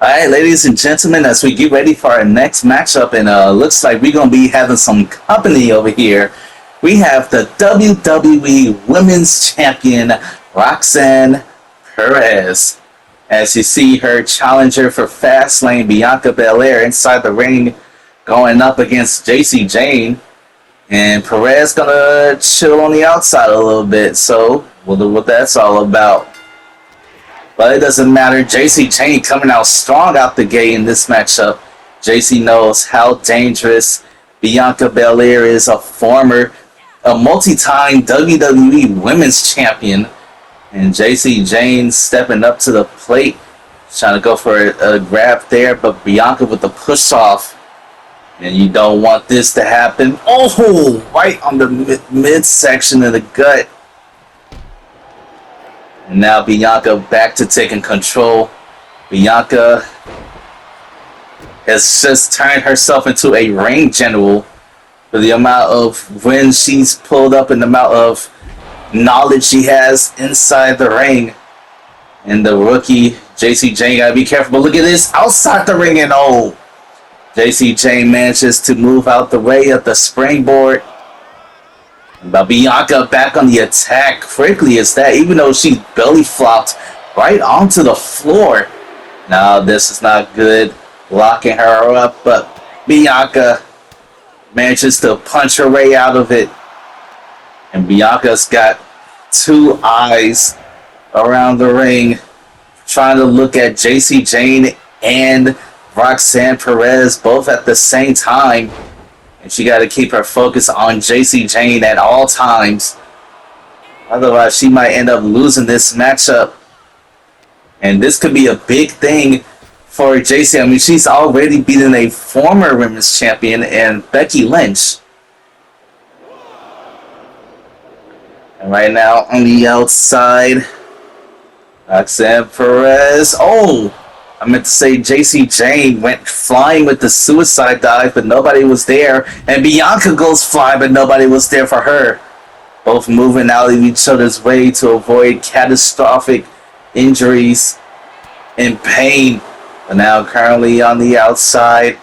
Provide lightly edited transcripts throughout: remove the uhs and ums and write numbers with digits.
All right, ladies and gentlemen, as we get ready for our next matchup, and looks like we're gonna be having some company over here. We have the WWE Women's Champion Roxanne Perez. As you see, her challenger for Fastlane, Bianca Belair, inside the ring, going up against JC Jane, and Perez gonna chill on the outside a little bit. So we'll do what that's all about. But it doesn't matter. JC Jane coming out strong out the gate in this matchup. JC knows how dangerous Bianca Belair is, a multi-time WWE Women's Champion. And JC Jane stepping up to the plate, trying to go for a grab there, but Bianca with the push off. And you don't want this to happen. Oh, right on the midsection of the gut. And now Bianca back to taking control. Bianca has just turned herself into a ring general for the amount of wins she's pulled up and the amount of knowledge she has inside the ring. And the rookie, JC Jane, gotta be careful. But look at this, outside the ring, and oh, JC Jane manages to move out the way of the springboard. But Bianca back on the attack quickly as that, even though she belly flopped right onto the floor. Now this is not good, locking her up, but Bianca manages to punch her way out of it. And Bianca's got two eyes around the ring, trying to look at JC Jane and Roxanne Perez both at the same time. And she got to keep her focus on JC Jane at all times. Otherwise, she might end up losing this matchup. And this could be a big thing for JC. I mean, she's already beaten a former women's champion and Becky Lynch. And right now, on the outside, Roxanne Perez. Oh! I meant to say JC Jane went flying with the suicide dive, but nobody was there. And Bianca goes flying, but nobody was there for her. Both moving out of each other's way to avoid catastrophic injuries and pain. But now currently on the outside,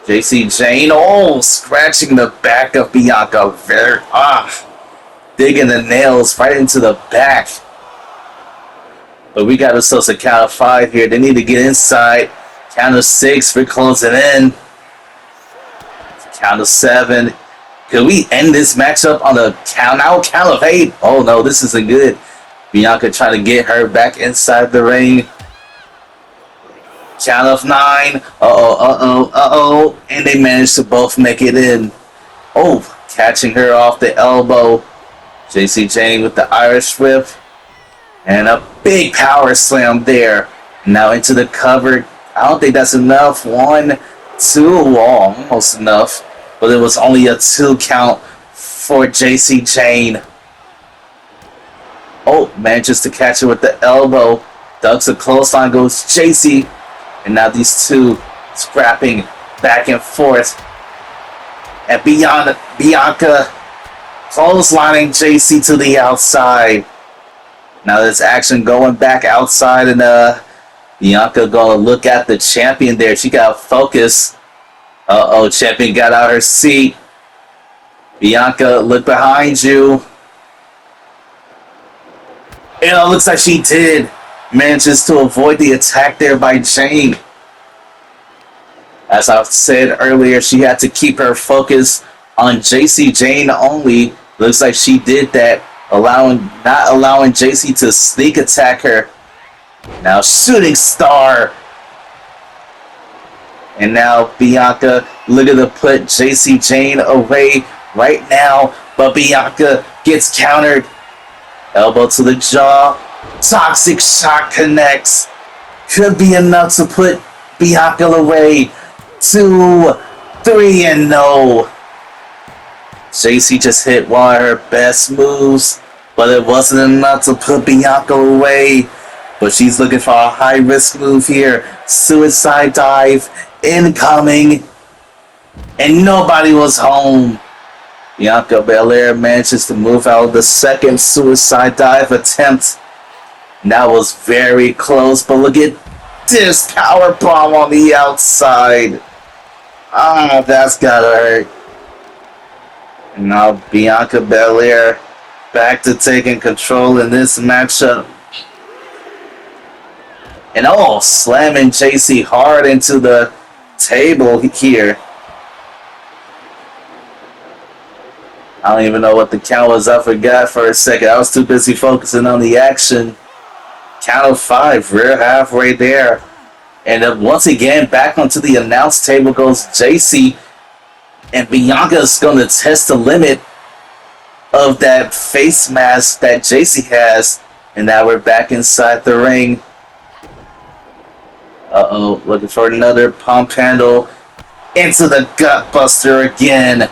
JC Jane, oh, scratching the back of Bianca. Digging the nails right into the back. But we got ourselves a count of 5 here. They need to get inside. Count of 6. We're closing in. Count of 7. Could we end this matchup on a count out? Count of 8. Oh no, this isn't good. Bianca trying to get her back inside the ring. Count of 9. And they managed to both make it in. Oh, catching her off the elbow. JC Jane with the Irish whip. And a big power slam there. Now into the cover. I don't think that's enough. 1, 2, almost enough. But it was only a 2 count for JC Jane. Oh, manages to catch her with the elbow. Ducks a clothesline, goes JC. And now these two scrapping back and forth. And Bianca clotheslining JC to the outside. Now there's action going back outside, and Bianca gonna look at the champion there. She got focus. Champion got out her seat. Bianca, look behind you. It looks like she did. Manages to avoid the attack there by Jane. As I said earlier, she had to keep her focus on JC Jane only. Looks like she did that, not allowing JC to sneak attack her. Now shooting star. And now Bianca looking to put JC Jane away right now. But Bianca gets countered. Elbow to the jaw. Toxic shot connects. Could be enough to put Bianca away. 2, 3, and no. JC just hit one of her best moves, but it wasn't enough to put Bianca away. But she's looking for a high-risk move here. Suicide dive incoming, and nobody was home. Bianca Belair manages to move out of the second suicide dive attempt. And that was very close, but look at this power bomb on the outside. That's gotta hurt. And now Bianca Belair back to taking control in this matchup. And slamming JC hard into the table here. I don't even know what the count was. I forgot for a second. I was too busy focusing on the action. Count of 5, rear halfway there. And then once again, back onto the announce table goes JC. And Bianca's going to test the limit of that face mask that JC has. And now we're back inside the ring. Looking for another pump handle. Into the gut buster again.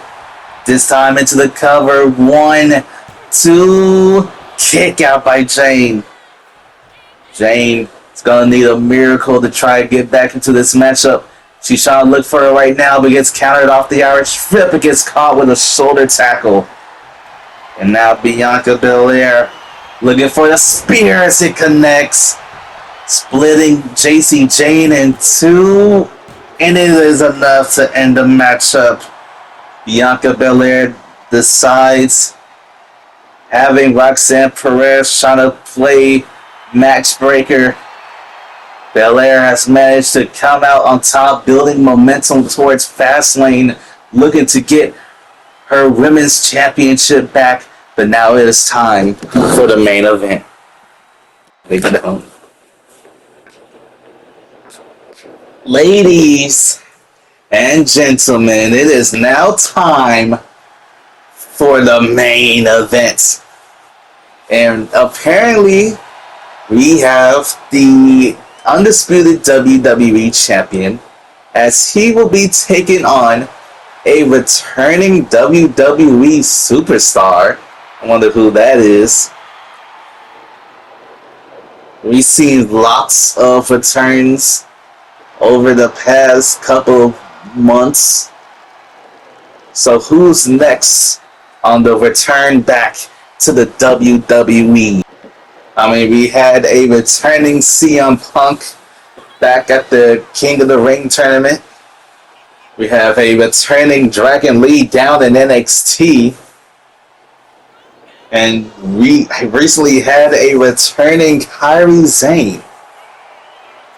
This time into the cover. 1, 2. Kick out by Jane. Jane is going to need a miracle to try to get back into this matchup. She's trying to look for it right now, but gets countered off the Irish whip and gets caught with a shoulder tackle. And now Bianca Belair looking for the spear as it connects. Splitting JC Jane in 2. And it is enough to end the matchup. Bianca Belair decides, having Roxanne Perez trying to play matchbreaker. Belair has managed to come out on top, building momentum towards Fastlane, looking to get her women's championship back. But now it is time for the main event. Ladies and gentlemen, it is now time for the main event. And apparently, we have the undisputed WWE champion, as he will be taking on a returning WWE superstar. I wonder who that is. We've seen lots of returns over the past couple months. So who's next on the return back to the WWE? I mean, we had a returning CM Punk back at the King of the Ring tournament. We have a returning Dragon Lee down in NXT. And we recently had a returning Kairi Sane.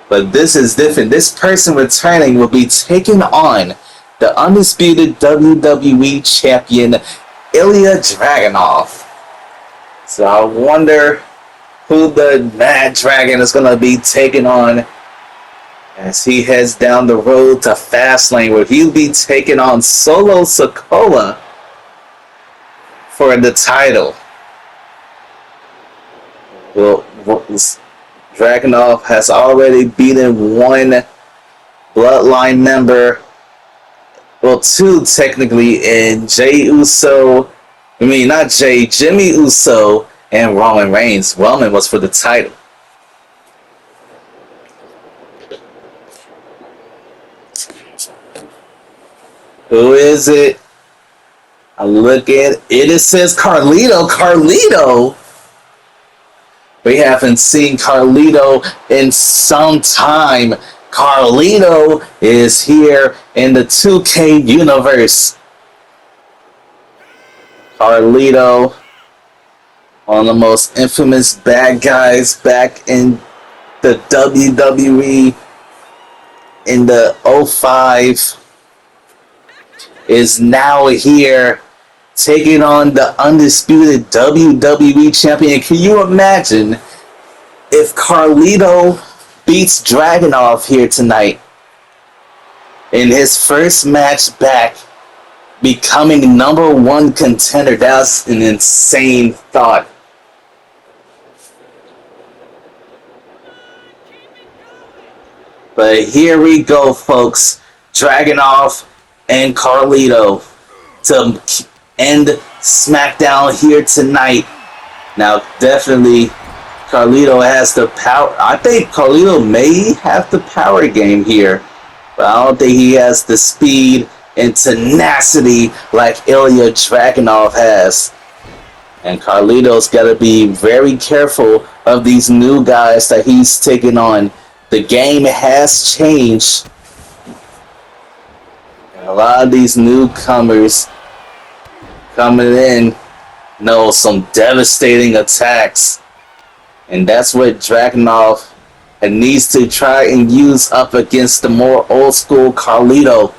But this is different. This person returning will be taking on the undisputed WWE champion, Ilya Dragunov. So I wonder who the Mad Dragon is going to be taking on as he heads down the road to Fastlane, where he'll be taking on Solo Sikoa. for the title. Well, Dragunov has already beaten one Bloodline member, well, two technically, in Jey Uso. I mean, not Jey, Jimmy Uso and Roman Reigns. Roman was for the title. Who is it? I look at it. It says Carlito. Carlito. We haven't seen Carlito in some time. Carlito is here in the 2K universe. Carlito, one of the most infamous bad guys back in the WWE in the 05, is now here taking on the undisputed WWE champion. Can you imagine if Carlito beats Dragunov here tonight in his first match back, becoming #1 contender? That's an insane thought. But here we go, folks. Dragunov and Carlito to end SmackDown here tonight. Now, definitely, Carlito has the power. I think Carlito may have the power game here, but I don't think he has the speed and tenacity like Ilya Dragunov has. And Carlito's got to be very careful of these new guys that he's taking on. The game has changed. And a lot of these newcomers coming in know some devastating attacks. And that's what Dragunov needs to try and use up against the more old school Carlito.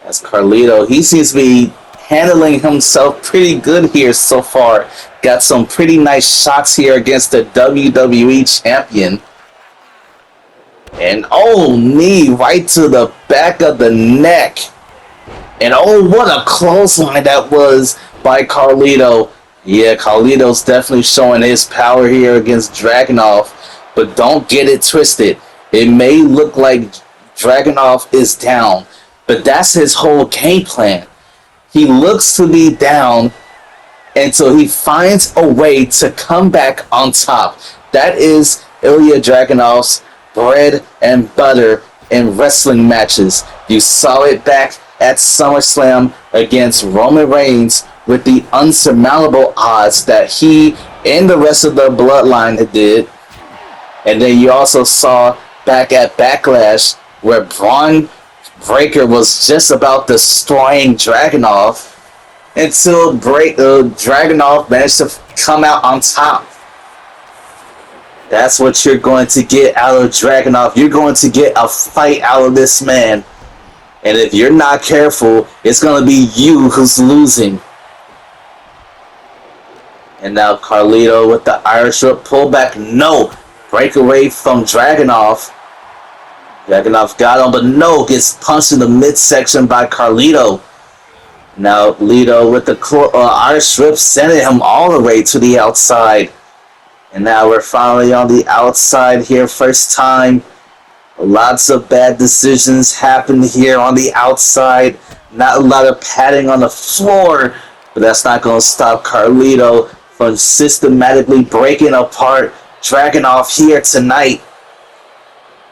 As Carlito, he seems to be handling himself pretty good here so far. Got some pretty nice shots here against the WWE champion. And oh, knee right to the back of the neck. And oh, what a clothesline that was by Carlito. Yeah, Carlito's definitely showing his power here against Dragunov. But don't get it twisted. It may look like Dragunov is down, but that's his whole game plan. He looks to be down until he finds a way to come back on top. That is Ilya Dragunov's bread and butter in wrestling matches. You saw it back at SummerSlam against Roman Reigns with the unsurmountable odds that he and the rest of the bloodline did. And then you also saw back at Backlash where Braun Breaker was just about destroying Dragunov until Dragunov managed to come out on top. That's what you're going to get out of Dragunov. You're going to get a fight out of this man. And if you're not careful, it's going to be you who's losing. And now Carlito with the Irish whip pullback. No! Breakaway from Dragunov. Dragunov got him, but no, gets punched in the midsection by Carlito. Now Lito with the Irish whip sending him all the way to the outside. And now we're finally on the outside here, first time. Lots of bad decisions happened here on the outside. Not a lot of padding on the floor, but that's not going to stop Carlito from systematically breaking apart Dragunov here tonight.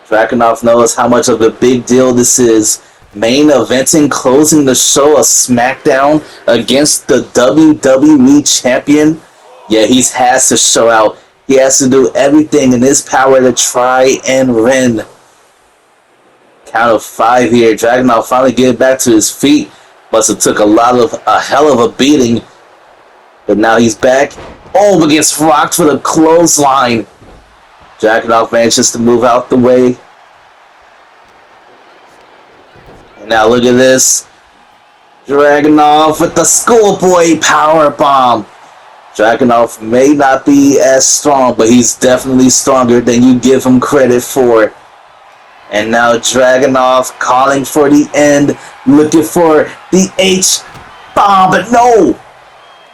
Dragunov knows how much of a big deal this is. Main eventing, closing the show of SmackDown against the WWE champion. Yeah, he has to show out. He has to do everything in his power to try and win. Count of 5 here. Dragunov finally getting back to his feet. Must have took a hell of a beating. But now he's back. Oh, but gets rocked for the clothesline. Dragunov manages to move out the way. And now look at this. Dragunov with the schoolboy powerbomb. Dragunov may not be as strong, but he's definitely stronger than you give him credit for. And now Dragunov calling for the end, looking for the H-bomb, but no!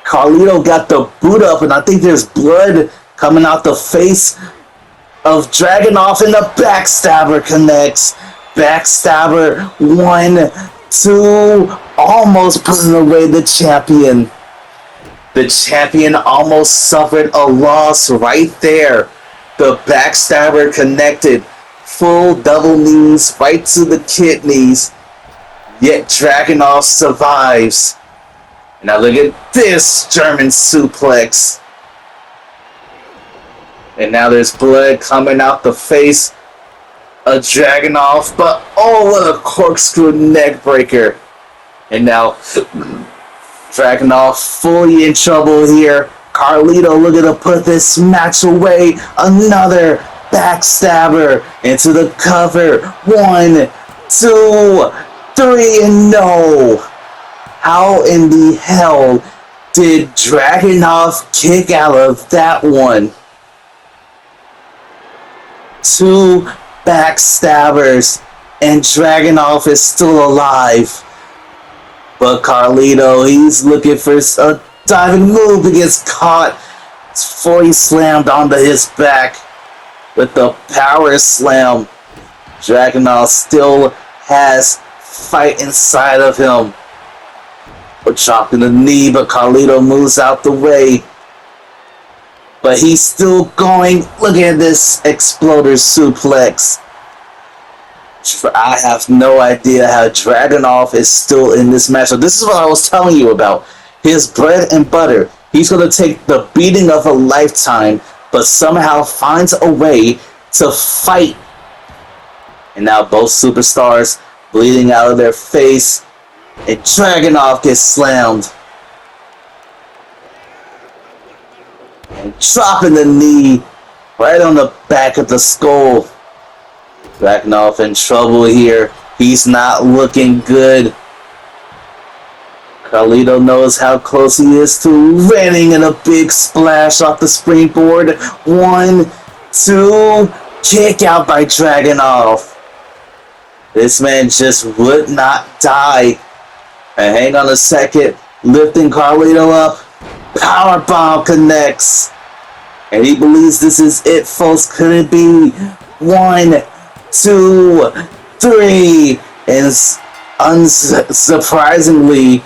Carlito got the boot up, and I think there's blood coming out the face of Dragunov, and the backstabber connects. Backstabber 1, 2, almost putting away the champion. The champion almost suffered a loss right there. The backstabber connected. Full double knees right to the kidneys. Yet Dragunov survives. Now look at this German suplex. And now there's blood coming out the face of Dragunov. But oh, what a corkscrew neck breaker. And now Dragunov fully in trouble here. Carlito looking to put this match away. Another backstabber into the cover. 1, 2, 3, and no. How in the hell did Dragunov kick out of that one? 2 backstabbers, and Dragunov is still alive. But Carlito, he's looking for a diving move, but gets caught before he slammed onto his back with the power slam. Dragunov still has fight inside of him. We're chopping the knee, but Carlito moves out the way. But he's still going. Look at this exploder suplex. I have no idea how Dragunov is still in this match. So this is what I was telling you about. His bread and butter. He's going to take the beating of a lifetime, but somehow finds a way to fight. And now both superstars bleeding out of their face. And Dragunov gets slammed. And dropping the knee right on the back of the skull. Dragunov in trouble here. He's not looking good. Carlito knows how close he is to landing in a big splash off the springboard. 1, 2, kick out by Dragunov. This man just would not die. And hang on a second, lifting Carlito up. Powerbomb connects. And he believes this is it, folks. Could it be? 1, 2, 3. And unsurprisingly,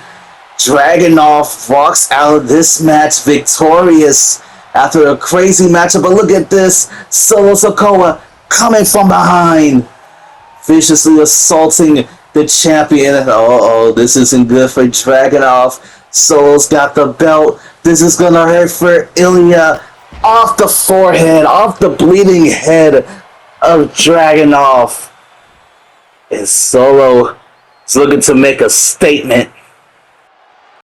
Dragunov walks out of this match victorious after a crazy matchup. But look at this. Solo Sikoa coming from behind, viciously assaulting the champion. Oh, this isn't good for Dragunov. Solo's got the belt. This is going to hurt for Ilya. Off the forehead, off the bleeding head of Dragunov. And Solo is looking to make a statement.